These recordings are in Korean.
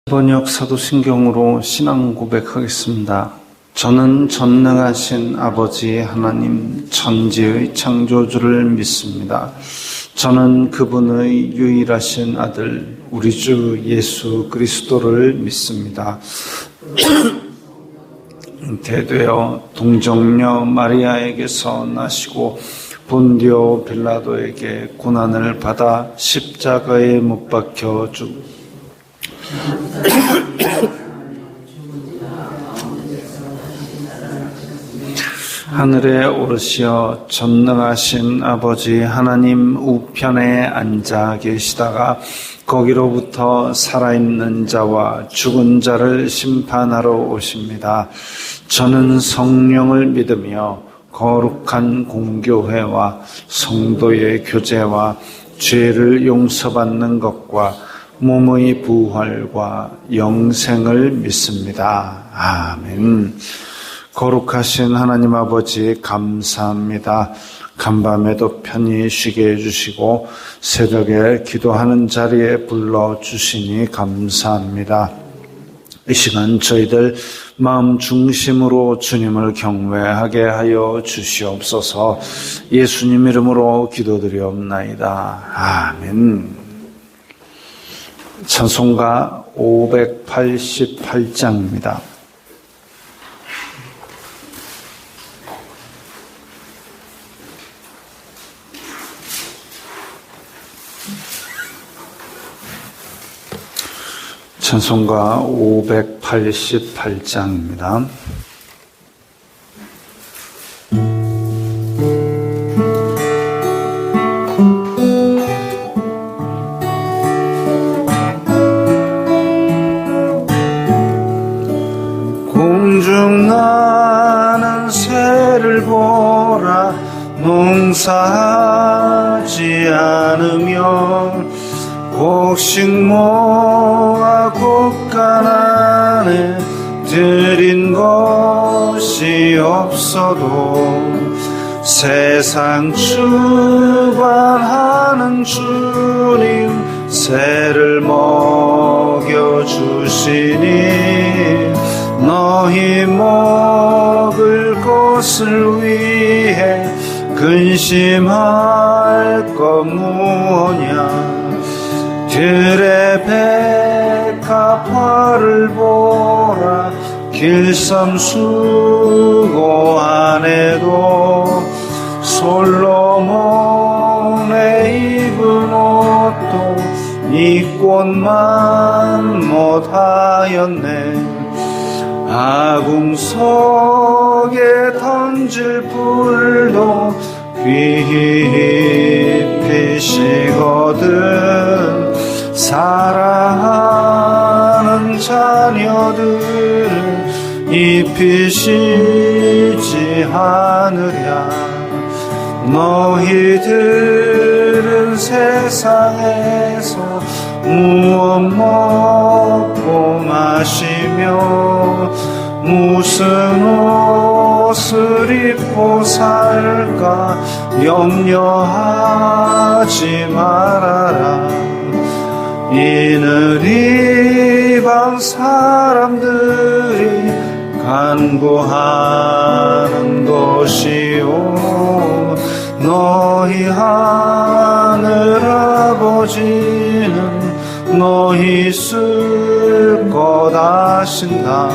번역 사도신경으로 신앙 고백하겠습니다. 저는 전능하신 아버지 하나님 천지의 창조주를 믿습니다. 저는 그분의 유일하신 아들 우리 주 예수 그리스도를 믿습니다. 잉태되어 동정녀 마리아에게서 나시고 본디오 빌라도에게 고난을 받아 십자가에 못 박혀 죽 하늘에 오르시어 전능하신 아버지 하나님 우편에 앉아 계시다가 거기로부터 살아있는 자와 죽은 자를 심판하러 오십니다. 저는 성령을 믿으며 거룩한 공교회와 성도의 교제와 죄를 용서받는 것과 몸의 부활과 영생을 믿습니다. 아멘. 거룩하신 하나님 아버지 감사합니다. 간밤에도 편히 쉬게 해주시고 새벽에 기도하는 자리에 불러주시니 감사합니다. 이 시간 저희들 마음 중심으로 주님을 경외하게 하여 주시옵소서. 예수님 이름으로 기도드리옵나이다. 아멘. 찬송가 588장입니다. 찬송가 588장입니다. 공중나는 새를 보라 농사하지 않으며 곡식 모아 곡간 안에 들인 것이 없어도 세상 주관하는 주님 새를 먹여주시니 너희 먹을 것을 위해 근심할 것 무엇냐. 들의 백합화를 보라 길섬수고 안에도 솔로몬의 입은 옷도 입고만 못하였네. 아궁석에 던질 불도 귀히피시거든 사랑하는 자녀들을 입히시지 않으랴. 너희들은 세상에서 무엇 먹고 마시며 무슨 옷을 입고 살까 염려하지 말아라. 이는 이방 사람들이 간구하는 것이요 너희 하늘 아버지는 너희 쓸 것 아신다.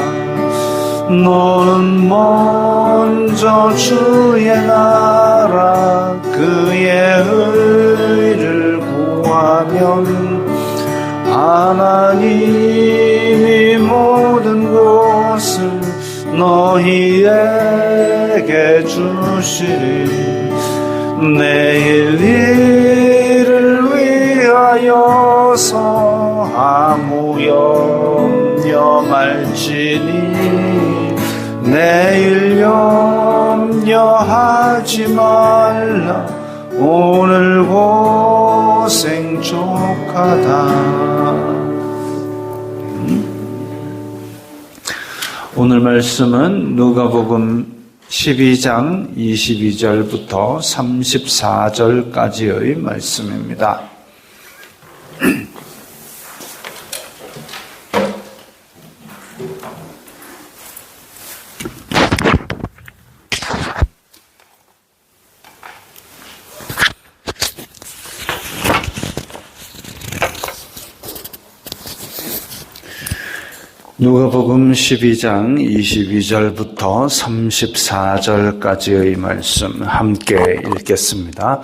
너는 먼저 주의 나라 그의 의를 구하면 하나님이 모든 것을 너희에게 주시리. 내일 일을 위하여서 아무 염려 말지니 내일 염려하지 말라. 오늘 고생 족하다. 오늘 말씀은 누가복음 12장 22절부터 34절까지의 말씀입니다. 누가복음 12장 22절부터 34절까지의 말씀 함께 읽겠습니다.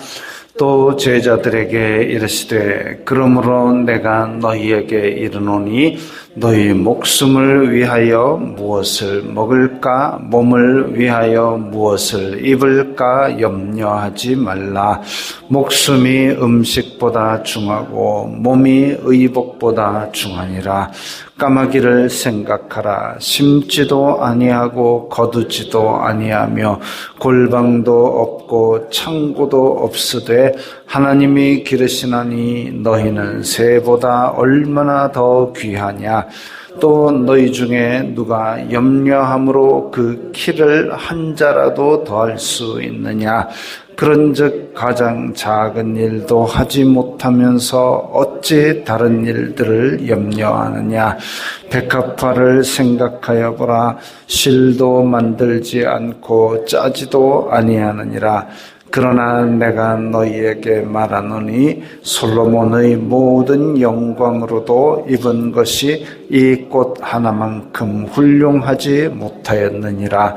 또 제자들에게 이르시되 그러므로 내가 너희에게 이르노니 너희 목숨을 위하여 무엇을 먹을까 몸을 위하여 무엇을 입을까 염려하지 말라. 목숨이 음식보다 중하고 몸이 의복보다 중하니라. 까마귀를 생각하라. 심지도 아니하고 거두지도 아니하며 골방도 없고 창고도 없으되 하나님이 기르시나니 너희는 새보다 얼마나 더 귀하냐. 또 너희 중에 누가 염려함으로 그 키를 한 자라도 더할 수 있느냐. 그런즉 가장 작은 일도 하지 못하면서 어찌 다른 일들을 염려하느냐. 백합화를 생각하여 보라. 실도 만들지 않고 짜지도 아니하느니라. 그러나 내가 너희에게 말하노니 솔로몬의 모든 영광으로도 입은 것이 이 꽃 하나만큼 훌륭하지 못하였느니라.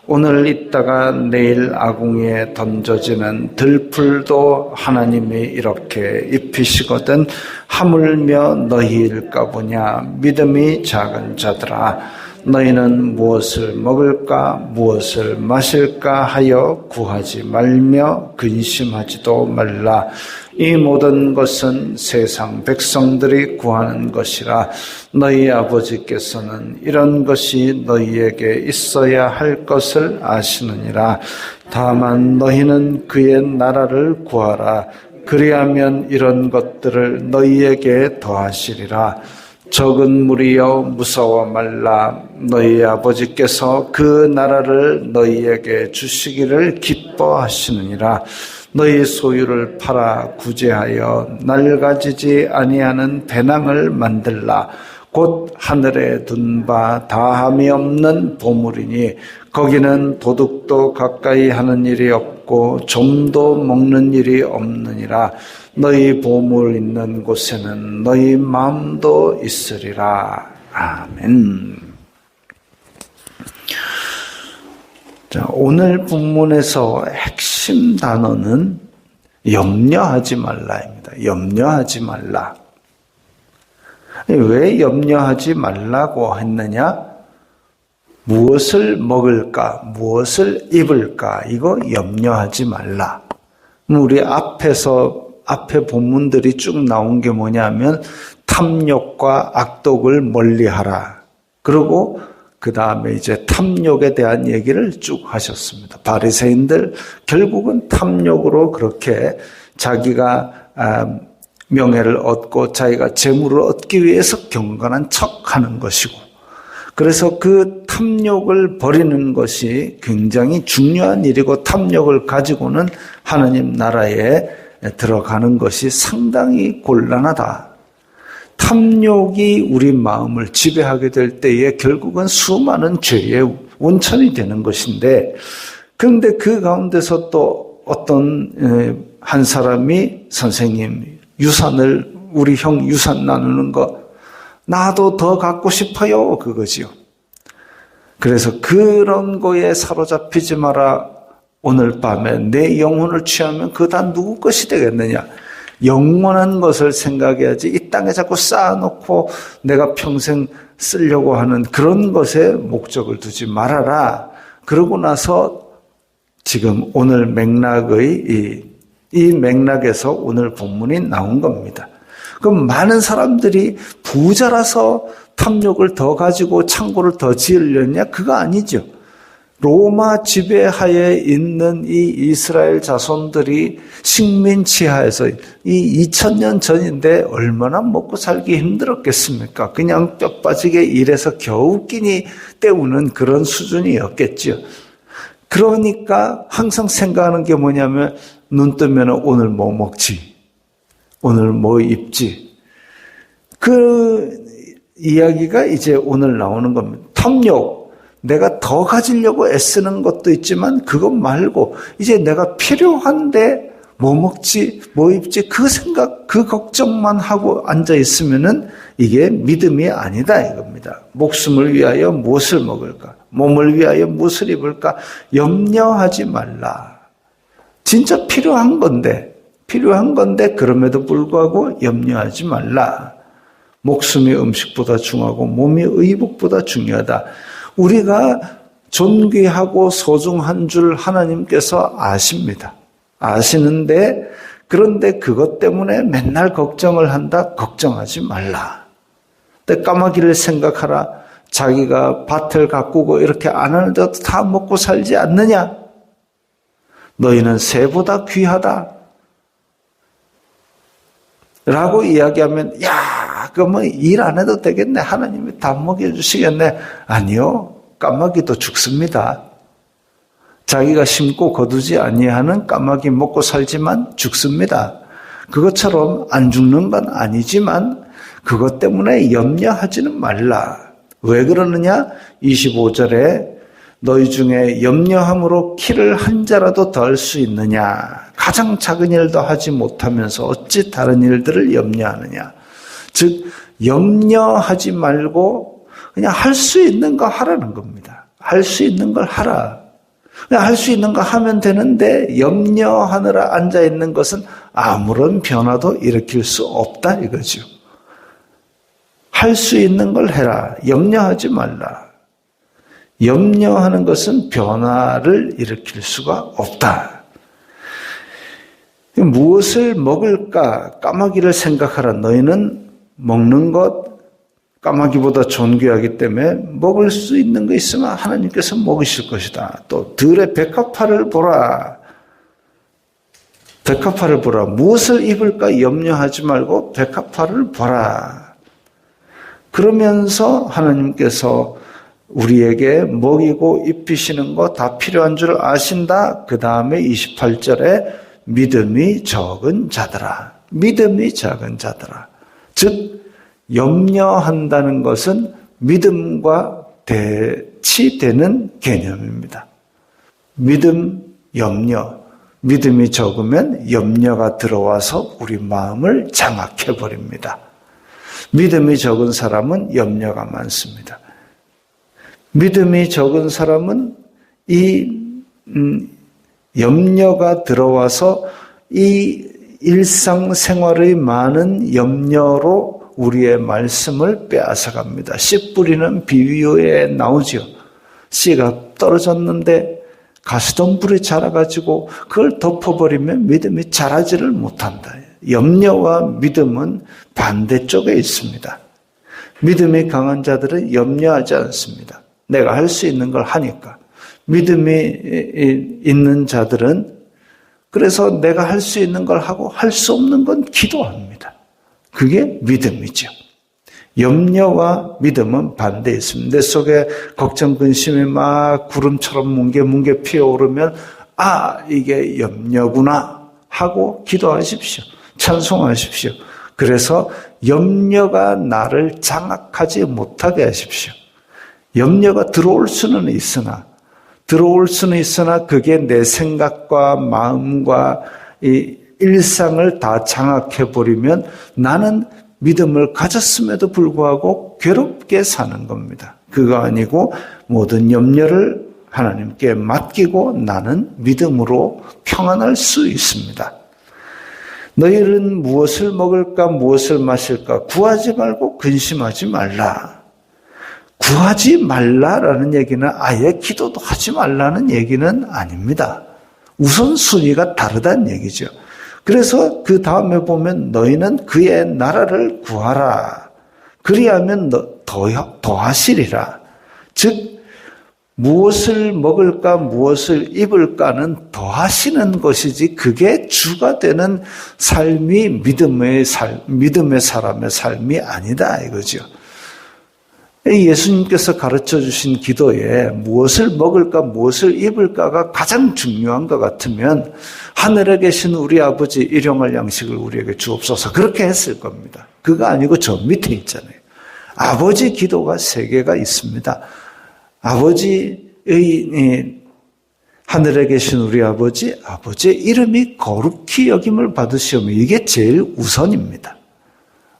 오늘 있다가 내일 아궁이에 던져지는 들풀도 하나님이 이렇게 입히시거든 하물며 너희일까 보냐. 믿음이 작은 자들아, 너희는 무엇을 먹을까 무엇을 마실까 하여 구하지 말며 근심하지도 말라. 이 모든 것은 세상 백성들이 구하는 것이라. 너희 아버지께서는 이런 것이 너희에게 있어야 할 것을 아시느니라. 다만 너희는 그의 나라를 구하라. 그리하면 이런 것들을 너희에게 더하시리라. 적은 무리여 무서워 말라. 너희 아버지께서 그 나라를 너희에게 주시기를 기뻐하시느니라. 너희 소유를 팔아 구제하여 낡아지지 아니하는 배낭을 만들라. 곧 하늘에 둔 바 다함이 없는 보물이니 거기는 도둑도 가까이 하는 일이 없고 좀도 먹는 일이 없느니라. 너희 보물 있는 곳에는 너희 마음도 있으리라. 아멘. 자, 오늘 본문에서 핵심 단어는 염려하지 말라입니다. 염려하지 말라. 왜 염려하지 말라고 했느냐? 무엇을 먹을까? 무엇을 입을까? 이거 염려하지 말라. 우리 앞에 본문들이 쭉 나온 게 뭐냐면 탐욕과 악독을 멀리하라. 그리고 그 다음에 이제 탐욕에 대한 얘기를 쭉 하셨습니다. 바리새인들 결국은 탐욕으로 그렇게 자기가 명예를 얻고 자기가 재물을 얻기 위해서 경건한 척하는 것이고, 그래서 그 탐욕을 버리는 것이 굉장히 중요한 일이고 탐욕을 가지고는 하나님 나라에 들어가는 것이 상당히 곤란하다. 탐욕이 우리 마음을 지배하게 될 때에 결국은 수많은 죄의 원천이 되는 것인데, 그런데 그 가운데서 또 어떤 한 사람이 선생님 유산을 우리 형 유산 나누는 거 나도 더 갖고 싶어요 그거지요. 그래서 그런 거에 사로잡히지 마라. 오늘 밤에 내 영혼을 취하면 그거 다 누구 것이 되겠느냐. 영원한 것을 생각해야지 이 땅에 자꾸 쌓아놓고 내가 평생 쓰려고 하는 그런 것에 목적을 두지 말아라. 그러고 나서 지금 오늘 맥락의 이 맥락에서 오늘 본문이 나온 겁니다. 그럼 많은 사람들이 부자라서 탐욕을 더 가지고 창고를 더 지으려냐? 그거 아니죠. 로마 지배하에 있는 이 이스라엘 자손들이 식민 지하에서 이 2000년 전인데 얼마나 먹고 살기 힘들었겠습니까? 그냥 뼈 빠지게 일해서 겨우 끼니 때우는 그런 수준이었겠죠. 그러니까 항상 생각하는 게 뭐냐면 눈 뜨면 오늘 뭐 먹지? 오늘 뭐 입지? 그 이야기가 이제 오늘 나오는 겁니다. 탐욕. 내가 더 가지려고 애쓰는 것도 있지만 그것 말고 이제 내가 필요한데 뭐 먹지, 뭐 입지, 그 생각, 그 걱정만 하고 앉아 있으면은 이게 믿음이 아니다 이겁니다. 목숨을 위하여 무엇을 먹을까? 몸을 위하여 무엇을 입을까? 염려하지 말라. 진짜 필요한 건데 그럼에도 불구하고 염려하지 말라. 목숨이 음식보다 중요하고 몸이 의복보다 중요하다. 우리가 존귀하고 소중한 줄 하나님께서 아십니다. 아시는데 그런데 그것 때문에 맨날 걱정을 한다? 걱정하지 말라. 때 까마귀를 생각하라. 자기가 밭을 가꾸고 이렇게 안 하는데도 다 먹고 살지 않느냐? 너희는 새보다 귀하다. 라고 이야기하면 그러면 일 안 해도 되겠네. 하나님이 다 먹여주시겠네. 아니요. 까마귀도 죽습니다. 자기가 심고 거두지 아니하는 까마귀 먹고 살지만 죽습니다. 그것처럼 안 죽는 건 아니지만 그것 때문에 염려하지는 말라. 왜 그러느냐? 25절에 너희 중에 염려함으로 키를 한 자라도 덜 수 있느냐? 가장 작은 일도 하지 못하면서 어찌 다른 일들을 염려하느냐? 즉 염려하지 말고 그냥 할 수 있는 거 하라는 겁니다. 할 수 있는 걸 하라. 그냥 할 수 있는 거 하면 되는데 염려하느라 앉아있는 것은 아무런 변화도 일으킬 수 없다 이거죠. 할 수 있는 걸 해라. 염려하지 말라. 염려하는 것은 변화를 일으킬 수가 없다. 무엇을 먹을까? 까마귀를 생각하라. 너희는 먹는 것 까마귀보다 존귀하기 때문에 먹을 수 있는 거 있으면 하나님께서 먹으실 것이다. 또 들의 백합화를 보라. 백합화를 보라. 무엇을 입을까 염려하지 말고 백합화를 보라. 그러면서 하나님께서 우리에게 먹이고 입히시는 거 다 필요한 줄 아신다. 그 다음에 28절에 믿음이 적은 자들아. 믿음이 작은 자들아. 즉 염려한다는 것은 믿음과 대치되는 개념입니다. 믿음, 염려. 믿음이 적으면 염려가 들어와서 우리 마음을 장악해버립니다. 믿음이 적은 사람은 염려가 많습니다. 믿음이 적은 사람은 이 염려가 들어와서 이 일상생활의 많은 염려로 우리의 말씀을 빼앗아갑니다. 씨 뿌리는 비유에 나오죠. 씨가 떨어졌는데 가시덤불이 자라가지고 그걸 덮어버리면 믿음이 자라지를 못한다. 염려와 믿음은 반대쪽에 있습니다. 믿음이 강한 자들은 염려하지 않습니다. 내가 할 수 있는 걸 하니까. 믿음이 있는 자들은 그래서 내가 할 수 있는 걸 하고 할 수 없는 건 기도합니다. 그게 믿음이죠. 염려와 믿음은 반대에 있습니다. 내 속에 걱정, 근심이 막 구름처럼 뭉게 피어오르면 이게 염려구나 하고 기도하십시오. 찬송하십시오. 그래서 염려가 나를 장악하지 못하게 하십시오. 염려가 들어올 수는 있으나 그게 내 생각과 마음과 이 일상을 다 장악해버리면 나는 믿음을 가졌음에도 불구하고 괴롭게 사는 겁니다. 그거 아니고 모든 염려를 하나님께 맡기고 나는 믿음으로 평안할 수 있습니다. 너희는 무엇을 먹을까 무엇을 마실까 구하지 말고 근심하지 말라. 구하지 말라라는 얘기는 아예 기도도 하지 말라는 얘기는 아닙니다. 우선순위가 다르다는 얘기죠. 그래서 그 다음에 보면 너희는 그의 나라를 구하라. 그리하면 더하시리라. 즉 무엇을 먹을까 무엇을 입을까는 더하시는 것이지 그게 주가 되는 삶이 믿음의 사람의 삶이 아니다 이거죠. 예수님께서 가르쳐 주신 기도에 무엇을 먹을까 무엇을 입을까가 가장 중요한 것 같으면 하늘에 계신 우리 아버지 일용할 양식을 우리에게 주옵소서 그렇게 했을 겁니다. 그거 아니고 저 밑에 있잖아요. 아버지 기도가 3개가 있습니다. 아버지의 하늘에 계신 우리 아버지, 아버지의 이름이 거룩히 여김을 받으시오며 이게 제일 우선입니다.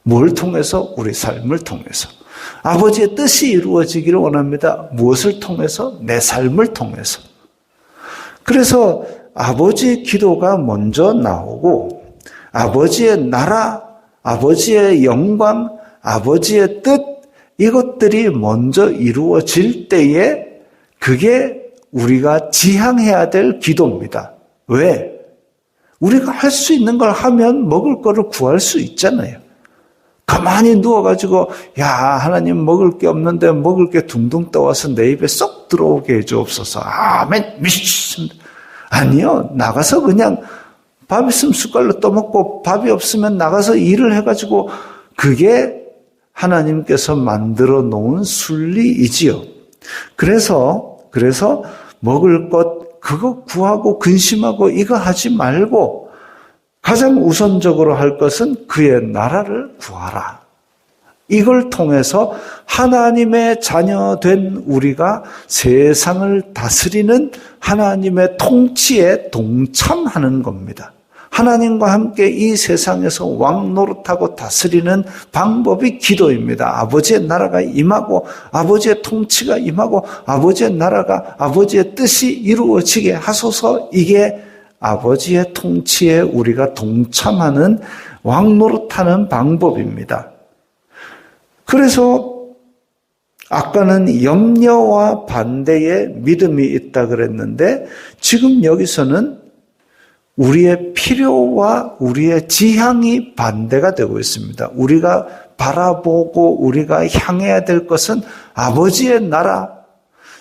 뭘 통해서? 우리 삶을 통해서. 아버지의 뜻이 이루어지기를 원합니다. 무엇을 통해서? 내 삶을 통해서. 그래서 아버지의 기도가 먼저 나오고 아버지의 나라, 아버지의 영광, 아버지의 뜻 이것들이 먼저 이루어질 때에 그게 우리가 지향해야 될 기도입니다. 왜? 우리가 할 수 있는 걸 하면 먹을 거를 구할 수 있잖아요. 가만히 누워가지고 야 하나님 먹을 게 없는데 먹을 게 둥둥 떠와서 내 입에 쏙 들어오게 해주옵소서. 아멘. 믿습니다. 아니요. 나가서 그냥 밥 있으면 숟갈로 떠먹고 밥이 없으면 나가서 일을 해가지고 그게 하나님께서 만들어 놓은 순리이지요. 그래서 먹을 것 그거 구하고 근심하고 이거 하지 말고 가장 우선적으로 할 것은 그의 나라를 구하라. 이걸 통해서 하나님의 자녀된 우리가 세상을 다스리는 하나님의 통치에 동참하는 겁니다. 하나님과 함께 이 세상에서 왕 노릇하고 다스리는 방법이 기도입니다. 아버지의 나라가 임하고 아버지의 통치가 임하고 아버지의 나라가 아버지의 뜻이 이루어지게 하소서. 이게 아버지의 통치에 우리가 동참하는 왕 노릇하는 방법입니다. 그래서 아까는 염려와 반대의 믿음이 있다 그랬는데 지금 여기서는 우리의 필요와 우리의 지향이 반대가 되고 있습니다. 우리가 바라보고 우리가 향해야 될 것은 아버지의 나라.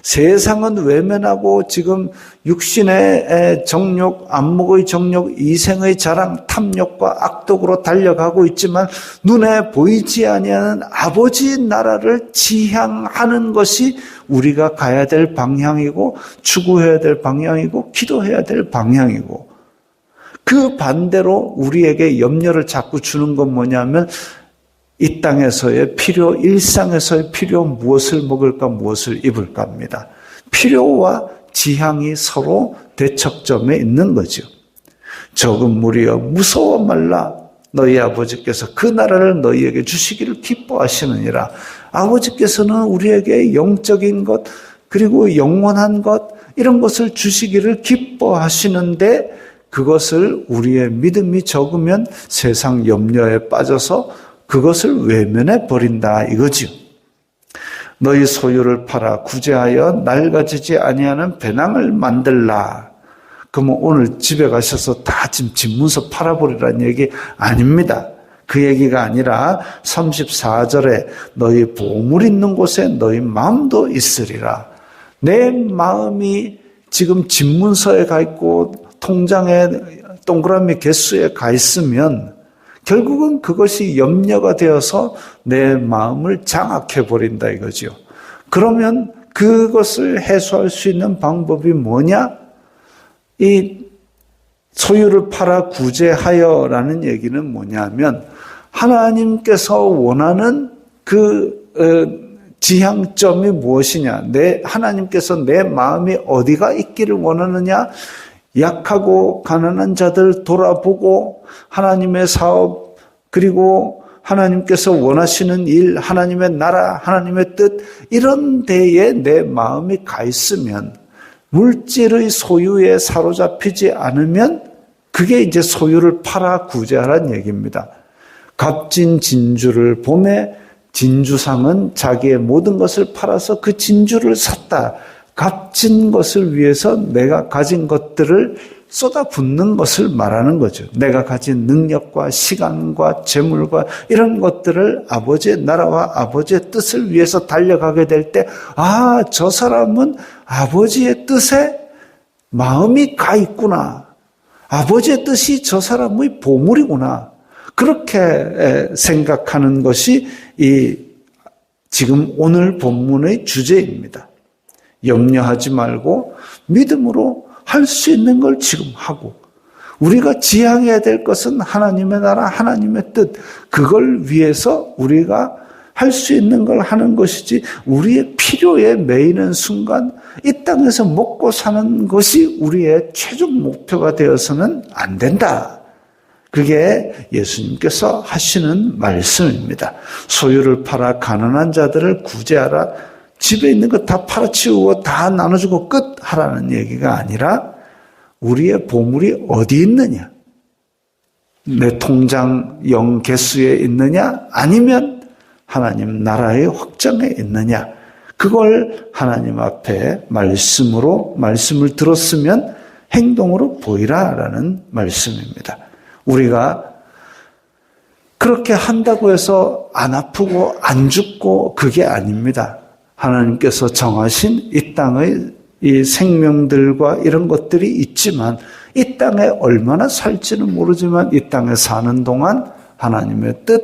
세상은 외면하고 지금 육신의 정욕, 안목의 정욕, 이생의 자랑, 탐욕과 악독으로 달려가고 있지만 눈에 보이지 아니하는 아버지의 나라를 지향하는 것이 우리가 가야 될 방향이고 추구해야 될 방향이고 기도해야 될 방향이고 그 반대로 우리에게 염려를 자꾸 주는 건 뭐냐면 이 땅에서의 필요, 일상에서의 필요, 무엇을 먹을까, 무엇을 입을까입니다. 필요와 지향이 서로 대척점에 있는 거죠. 적은 무리여 무서워 말라. 너희 아버지께서 그 나라를 너희에게 주시기를 기뻐하시느니라. 아버지께서는 우리에게 영적인 것, 그리고 영원한 것, 이런 것을 주시기를 기뻐하시는데 그것을 우리의 믿음이 적으면 세상 염려에 빠져서 그것을 외면해 버린다 이거지요. 너희 소유를 팔아 구제하여 낡아지지 아니하는 배낭을 만들라. 그러면 오늘 집에 가셔서 다 지금 집문서 팔아버리라는 얘기 아닙니다. 그 얘기가 아니라 34절에 너희 보물 있는 곳에 너희 마음도 있으리라. 내 마음이 지금 집문서에 가 있고 통장에 동그라미 개수에 가 있으면 결국은 그것이 염려가 되어서 내 마음을 장악해버린다 이거죠. 그러면 그것을 해소할 수 있는 방법이 뭐냐? 이 소유를 팔아 구제하여라는 얘기는 뭐냐면 하나님께서 원하는 그 지향점이 무엇이냐? 하나님께서 내 마음이 어디가 있기를 원하느냐? 약하고 가난한 자들 돌아보고 하나님의 사업 그리고 하나님께서 원하시는 일, 하나님의 나라, 하나님의 뜻 이런 데에 내 마음이 가 있으면 물질의 소유에 사로잡히지 않으면 그게 이제 소유를 팔아 구제하라는 얘기입니다. 값진 진주를 보매 진주상은 자기의 모든 것을 팔아서 그 진주를 샀다. 값진 것을 위해서 내가 가진 것들을 쏟아붓는 것을 말하는 거죠. 내가 가진 능력과 시간과 재물과 이런 것들을 아버지의 나라와 아버지의 뜻을 위해서 달려가게 될 때, 아, 저 사람은 아버지의 뜻에 마음이 가 있구나. 아버지의 뜻이 저 사람의 보물이구나. 그렇게 생각하는 것이 이 지금 오늘 본문의 주제입니다. 염려하지 말고 믿음으로 할 수 있는 걸 지금 하고 우리가 지향해야 될 것은 하나님의 나라, 하나님의 뜻 그걸 위해서 우리가 할 수 있는 걸 하는 것이지 우리의 필요에 매이는 순간 이 땅에서 먹고 사는 것이 우리의 최종 목표가 되어서는 안 된다. 그게 예수님께서 하시는 말씀입니다. 소유를 팔아 가난한 자들을 구제하라. 집에 있는 거 다 팔아치우고 다 나눠주고 끝 하라는 얘기가 아니라 우리의 보물이 어디 있느냐? 내 통장 영 개수에 있느냐? 아니면 하나님 나라의 확장에 있느냐? 그걸 하나님 앞에 말씀을 들었으면 행동으로 보이라라는 말씀입니다. 우리가 그렇게 한다고 해서 안 아프고 안 죽고 그게 아닙니다. 하나님께서 정하신 이 땅의 이 생명들과 이런 것들이 있지만 이 땅에 얼마나 살지는 모르지만 이 땅에 사는 동안 하나님의 뜻,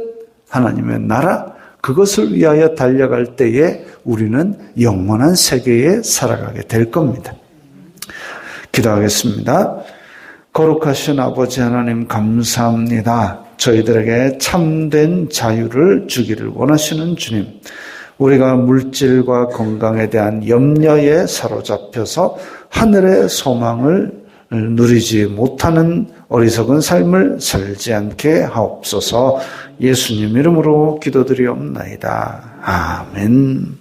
하나님의 나라 그것을 위하여 달려갈 때에 우리는 영원한 세계에 살아가게 될 겁니다. 기도하겠습니다. 거룩하신 아버지 하나님 감사합니다. 저희들에게 참된 자유를 주기를 원하시는 주님. 우리가 물질과 건강에 대한 염려에 사로잡혀서 하늘의 소망을 누리지 못하는 어리석은 삶을 살지 않게 하옵소서. 예수님 이름으로 기도드리옵나이다. 아멘.